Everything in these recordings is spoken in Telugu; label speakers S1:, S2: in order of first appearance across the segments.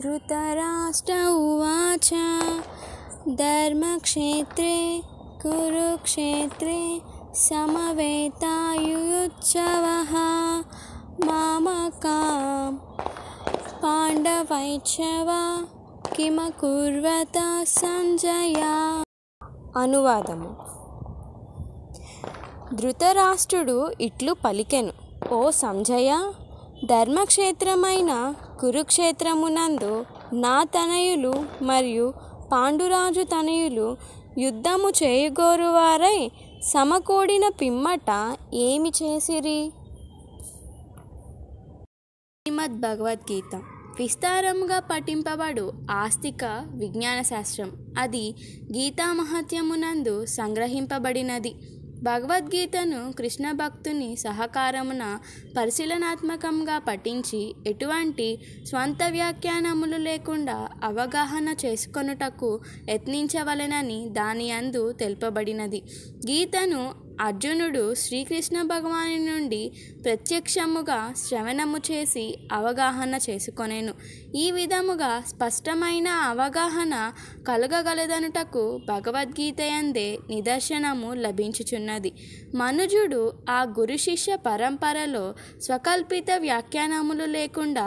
S1: ధృతరాష్ట్ర ఉవాచ ధర్మక్షేత్రే కురుక్షేత్రే సమవేతాయుయుత్సవః మామకాం పాండవైశ్చవ కిమకుర్వత సంజయ. అనువాదము. ధృతరాష్ట్రుడు ఇట్లు పలికెను: ఓ సంజయ, ధర్మక్షేత్రమైన కురుక్షేత్రమునందు నా తనయులు మరియు పాండురాజు తనయులు యుద్ధము చేయుగోరువారై సమకూడిన పిమ్మట ఏమి చేసిరి? శ్రీమద్ భగవద్గీత విస్తారముగా పఠింపబడు ఆస్తిక విజ్ఞాన శాస్త్రం. అది గీతామహత్యమునందు సంగ్రహింపబడినది. భగవద్గీతను కృష్ణ భక్తుని సహకారమున పరిశీలనాత్మకంగా పఠించి ఎటువంటి స్వంత వ్యాఖ్యానములు లేకుండా అవగాహన చేసుకొనుటకు యత్నించవలెనని దాని యందు తెలుపబడినది. గీతను అర్జునుడు శ్రీకృష్ణ భగవాను నుండి ప్రత్యక్షముగా శ్రవణము చేసి అవగాహన చేసుకొనెను. ఈ విధముగా స్పష్టమైన అవగాహన కలుగగలదనుటకు భగవద్గీతయందే నిదర్శనము లభించుచున్నది. మనుజుడు ఆ గురు శిష్య పరంపరలో స్వకల్పిత వ్యాఖ్యానములు లేకుండా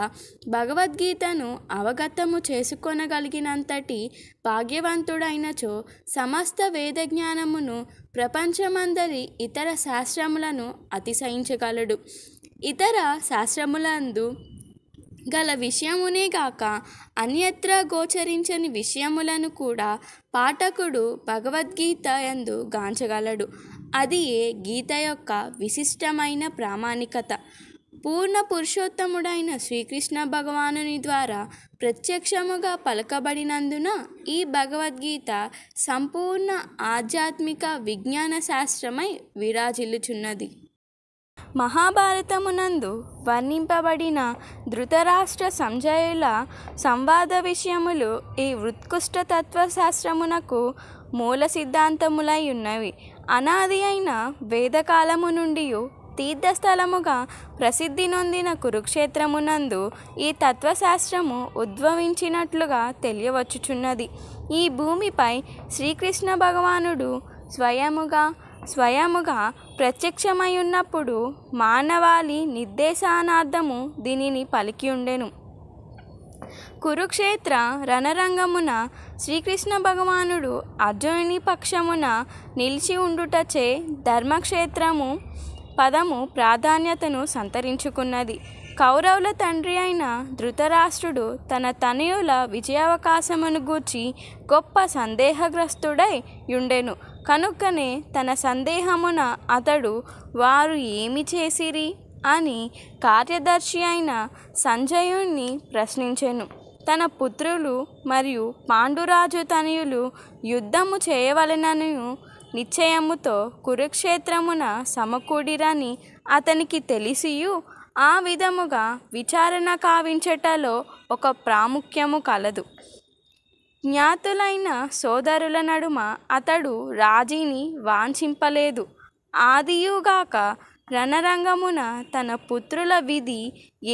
S1: భగవద్గీతను అవగతము చేసుకొనగలిగినంతటి భాగ్యవంతుడైనచో సమస్త వేద జ్ఞానమును ప్రపంచమందరి ఇతర శాస్త్రములను అతిశయించగలడు. ఇతర శాస్త్రములందు గల విషయమునేగాక అన్యత్ర గోచరించని విషయములను కూడా పాఠకుడు భగవద్గీత యందు గాంచగలడు. అది ఏ గీత యొక్క విశిష్టమైన ప్రామాణికత. పూర్ణ పురుషోత్తముడైన శ్రీకృష్ణ భగవానుని ద్వారా ప్రత్యక్షముగా పలకబడినందున ఈ భగవద్గీత సంపూర్ణ ఆధ్యాత్మిక విజ్ఞాన శాస్త్రమై విరాజిల్లుచున్నది. మహాభారతమునందు వర్ణింపబడిన ధృతరాష్ట్ర సంజయుల సంవాద విషయములు ఈ ఉత్కృష్ట తత్వశాస్త్రమునకు మూల సిద్ధాంతములై ఉన్నవి. అనాది అయిన వేదకాలము నుండి తీర్థస్థలముగా ప్రసిద్ధి నొందిన కురుక్షేత్రమునందు ఈ తత్వశాస్త్రము ఉద్భవించినట్లుగా తెలియవచ్చుచున్నది. ఈ భూమిపై శ్రీకృష్ణ భగవానుడు స్వయముగా ప్రత్యక్షమై ఉన్నప్పుడు మానవాళి నిర్దేశానార్థము దీనిని పలికి ఉండెను. కురుక్షేత్ర రణరంగమున శ్రీకృష్ణ భగవానుడు అర్జునుని పక్షమున నిలిచి ఉండుటచే ధర్మక్షేత్రము పదము ప్రాధాన్యతను సంతరించుకున్నది. కౌరవుల తండ్రి అయిన ధృతరాష్ట్రుడు తన తనయుల విజయావకాశమును గూర్చి గొప్ప సందేహగ్రస్తుడై యుండెను. కనుకనే తన సందేహమున అతడు వారు ఏమి చేసిరి అని కార్యదర్శి అయిన సంజయుణ్ణి ప్రశ్నించెను. తన పుత్రులు మరియు పాండురాజు తనయులు యుద్ధము చేయవలెనని నిశ్చయముతో కురుక్షేత్రమున సమకూడిరని అతనికి తెలిసియు ఆ విధముగా విచారణ కావించటలో ఒక ప్రాముఖ్యము కలదు. జ్ఞాతులైన సోదరుల నడుమ అతడు రాజీని వాంఛింపలేదు. ఆదియుగాక రణరంగమున తన పుత్రుల విధి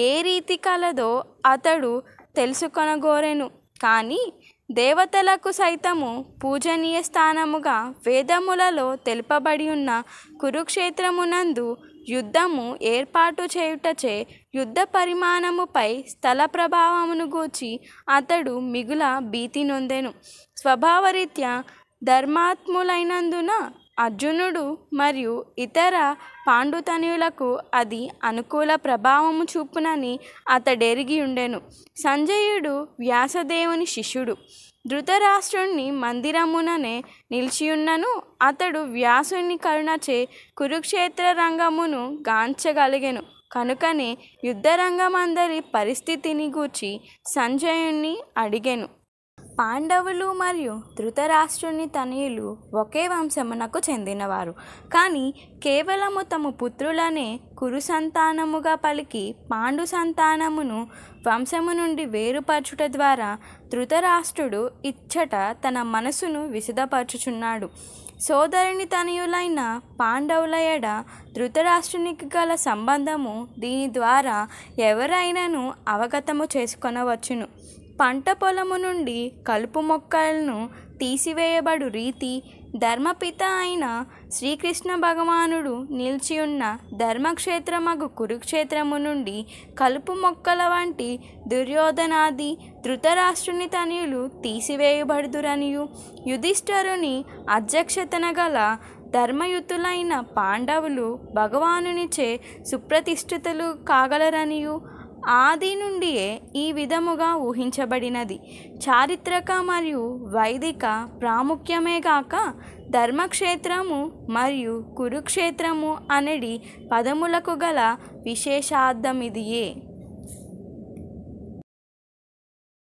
S1: ఏ రీతి కలదో అతడు తెలుసుకొనగోరెను. కానీ దేవతలకు సైతము పూజనీయ స్థానముగా వేదములలో తెలుపబడి ఉన్న కురుక్షేత్రమునందు యుద్ధము ఏర్పాటు చేయుటచే యుద్ధ పరిమాణముపై స్థల ప్రభావమును గూర్చి అతడు మిగుల భీతి నొందెను. స్వభావరీత్యా ధర్మాత్ములైనందున అర్జునుడు మరియు ఇతర పాండుతనయులకు అది అనుకూల ప్రభావము చూపునని అతడెరిగి ఉండెను. సంజయుడు వ్యాసదేవుని శిష్యుడు. ధృతరాష్ట్రుని మందిరముననే నిలిచియున్నను అతడు వ్యాసుని కరుణచే కురుక్షేత్ర రంగమును గాంచగలిగెను. కనుకనే యుద్ధరంగమందరి పరిస్థితిని గూర్చి సంజయుణ్ణి అడిగెను. పాండవులు మరియు ధృతరాష్ట్రుని తనయులు ఒకే వంశమునకు చెందినవారు. కానీ కేవలము తమ పుత్రులనే కురు సంతానముగా పలికి పాండు సంతానమును వంశము నుండి వేరుపరచుట ద్వారా ధృతరాష్ట్రుడు ఇచ్చట తన మనసును విశదపరచుచున్నాడు. సోదరుని తనయులైన పాండవుల ఎడ ధృతరాష్ట్రునికి గల సంబంధము దీని ద్వారా ఎవరైనాను అవగతము చేసుకొనవచ్చును. పంట పొలము నుండి కలుపు మొక్కలను తీసివేయబడు రీతి, ధర్మపిత అయిన శ్రీకృష్ణ భగవానుడు నిలిచి ఉన్న ధర్మక్షేత్రమగు కురుక్షేత్రము నుండి కలుపు మొక్కల వంటి దుర్యోధనాది ధృతరాష్ట్రుని తనయులు తీసివేయబడుదురనియు, యుధిష్ఠరుని అధ్యక్షతన గల ధర్మయుతులైన పాండవులు భగవానునిచే సుప్రతిష్ఠితులు కాగలరనియు ఆది నుండియే ఈ విధముగా ఊహించబడినది. చారిత్రక మరియు వైదిక ప్రాముఖ్యమేగాక ధర్మక్షేత్రము మరియు కురుక్షేత్రము అనడి పదములకు గల విశేషార్థమిదియే.